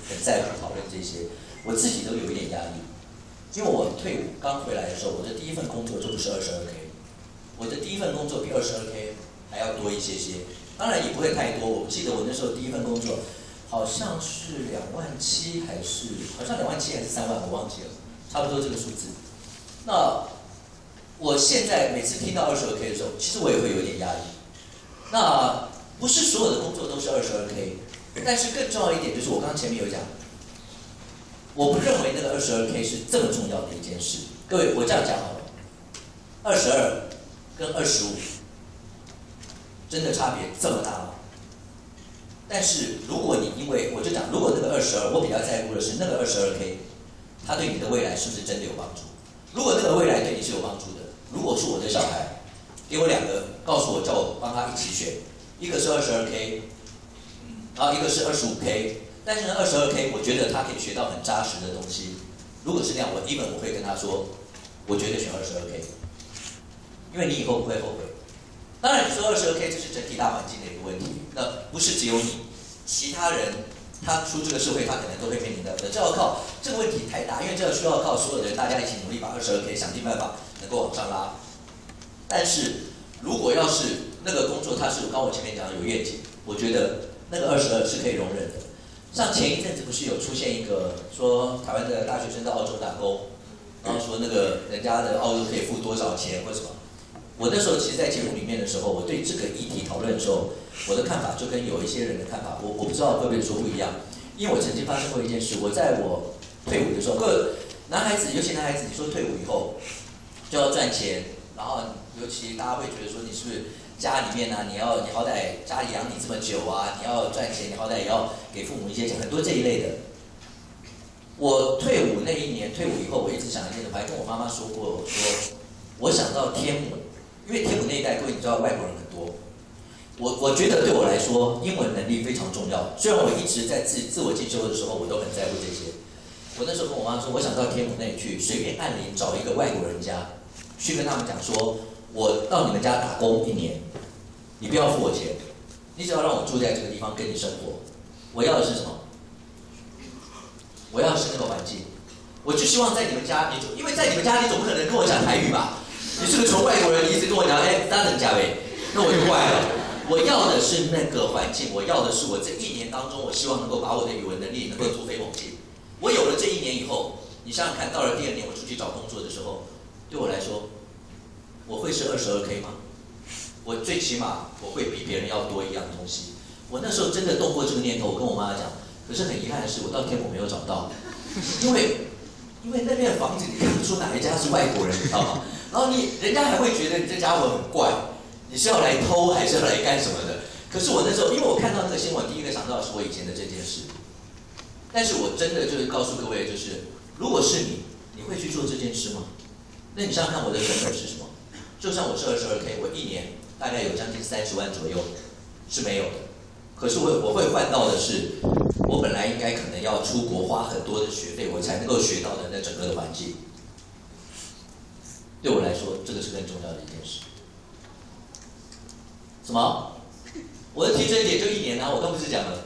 很在乎讨论这些，我自己都有一点压力。因为我退伍刚回来的时候，我的第一份工作就不是22K， 我的第一份工作比22K 还要多一些些，当然也不会太多。我记得我那时候第一份工作好像是27000还是好像27000还是3万，我忘记了，差不多这个数字。那我现在每次听到22K 的时候，其实我也会有点压力。那不是所有的工作都是22K， 但是更重要一点就是我刚刚前面有讲，我不认为那个22K 是这么重要的一件事。各位，我这样讲好了，22跟25真的差别这么大吗？但是如果你因为我就讲，如果那个22，我比较在乎的是那个22K， 它对你的未来是不是真的有帮助？如果那个未来对你是有帮助的，如果是我的小孩，给我2个，告诉我叫我帮他一起选，一个是22K， 然后一个是25K， 但是呢 22K 我觉得他可以学到很扎实的东西。如果是那样，我会跟他说，我觉得选22K， 因为你以后不会后悔。当然，你说22K 这是整体大环境的一个问题，那不是只有你，其他人他出这个社会，他可能都会面临到的。这要靠这个问题太大，因为这需要靠所有人大家一起努力，把22K 想尽办法能够往上拉。但是如果要是那个工作它是刚我前面讲的有愿景，我觉得那个22是可以容忍的。像前一阵子不是有出现一个说台湾的大学生到澳洲打工，然后说那个人家的澳洲可以付多少钱或什么。我那时候其实，在节目里面的时候，我对这个议题讨论的时候，我的看法就跟有一些人的看法，我不知道会不会说不一样。因为我曾经发生过一件事，我在我退伍的时候，男孩子，尤其男孩子，你说退伍以后就要赚钱，然后尤其大家会觉得说，你是不是家里面啊，你好歹家里养你这么久啊，你要赚钱，你好歹也要给父母一些钱，很多这一类的。我退伍那一年，退伍以后，我一直想一件事，我还跟我妈妈说过，我想到天母。因为天母那一带，各位你知道外国人很多，我觉得对我来说，英文能力非常重要。虽然我一直在自我进修的时候，我都很在乎这些。我那时候跟我妈说，我想到天母那里去，随便按铃找一个外国人家，去跟他们讲说，我到你们家打工1年，你不要付我钱，你只要让我住在这个地方跟你生活。我要的是什么？我要的是那个环境。我就希望在你们家，因为在你们家，你总不可能跟我讲台语吧？你是个穷外国人，你一直跟我讲，当然假呗，那我就怪了。我要的是那个环境，我要的是我这1年当中，我希望能够把我的语文能力能够突飞猛进。我有了这1年以后，你想想看，到了第2年我出去找工作的时候，对我来说，我会是22K 吗？我最起码我会比别人要多一样东西。我那时候真的动过这个念头，我跟我妈讲，可是很遗憾的是，我到天母没有找到，因为那边房子你看不出哪一家是外国人，你知道吗？然后人家还会觉得你这家伙很怪，你是要来偷还是要来干什么的？可是我那时候，因为我看到那个新闻，第一个想到的是我以前的这件事。但是我真的就是告诉各位，就是如果是你会去做这件事吗？那你想想看，我的成本是什么？就算我是22K， 我1年大概有将近30万左右是没有的。可是我会换到的是，我本来应该可能要出国花很多的学费，我才能够学到的那整个的环境。对我来说，这个是更重要的一件事。什么？我的提升点就1年啊！我刚不是讲了，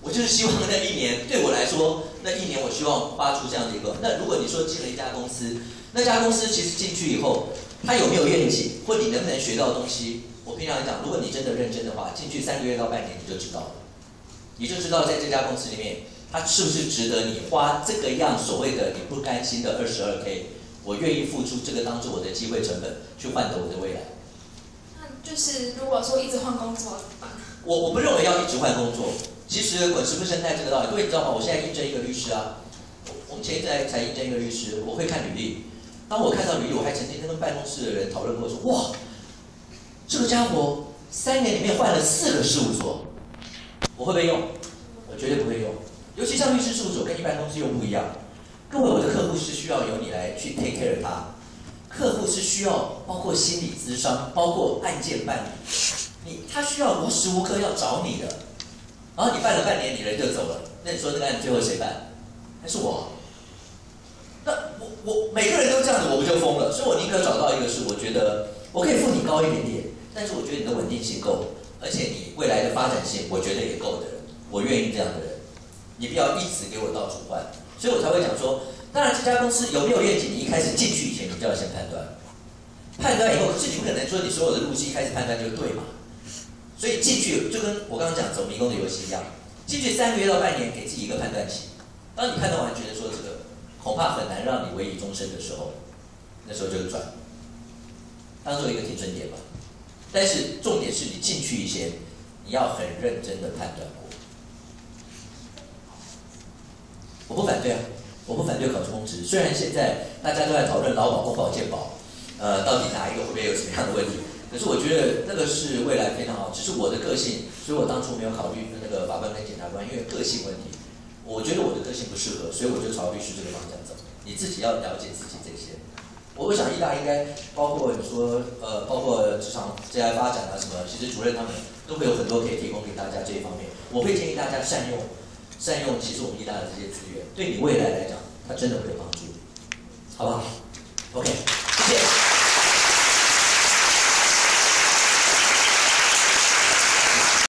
我就是希望那1年对我来说，那1年我希望发出这样的一个。那如果你说进了一家公司，那家公司其实进去以后，它有没有愿景，或你能不能学到东西？我平常讲，如果你真的认真的话，进去3个月到半年你就知道了，你就知道在这家公司里面，它是不是值得你花这个样所谓的你不甘心的22K。我愿意付出这个当做我的机会成本，去换得我的未来。那就是如果说一直换工作怎么办？我不认为要一直换工作。其实滚石不生态这个道理，各位你知道吗？我现在应征一个律师啊，我们前一阵才应征一个律师，我会看履历。当我看到履历，我还曾经跟办公室的人讨论过，说哇，这个家伙3年里面换了4个事务所，我会不会用？我绝对不会用。尤其像律师事务所跟一般公司又不一样。各位，我的客户是需要由你来去 take care 他，客户是需要包括心理咨商，包括案件办理，他需要无时无刻要找你的，然后你办了半年，你人就走了，那你说这个案子最后谁办？还是我？那我每个人都这样子，我不就疯了？所以我宁可找到一个是我觉得我可以付你高一点点，但是我觉得你的稳定性够，而且你未来的发展性我觉得也够的人，我愿意这样的人。你不要一直给我到处换，所以我才会讲说，当然这家公司有没有愿景，你一开始进去以前你就要先判断，判断以后，可是你不可能说你所有的路径一开始判断就对嘛，所以进去就跟我刚刚讲走迷宫的游戏一样，进去3个月到半年，给自己一个判断期，当你判断完觉得说这个恐怕很难让你委以终身的时候，那时候就转，当做一个停损点吧。但是重点是你进去以前，你要很认真的判断过。我不反对啊，我不反对考公职。虽然现在大家都在讨论劳保、公保、健保，到底哪一个会不会有什么样的问题？可是我觉得那个是未来非常好。只是我的个性，所以我当初没有考虑那个法官跟检察官，因为个性问题，我觉得我的个性不适合，所以我就朝律师这个方向走。你自己要了解自己这些。我想义大应该包括你说包括职场职业发展啊什么，其实主任他们都会有很多可以提供给大家这一方面。我会建议大家善用其实我们义大的这些资源，对你未来来讲，它真的会有帮助，好不好 ？OK。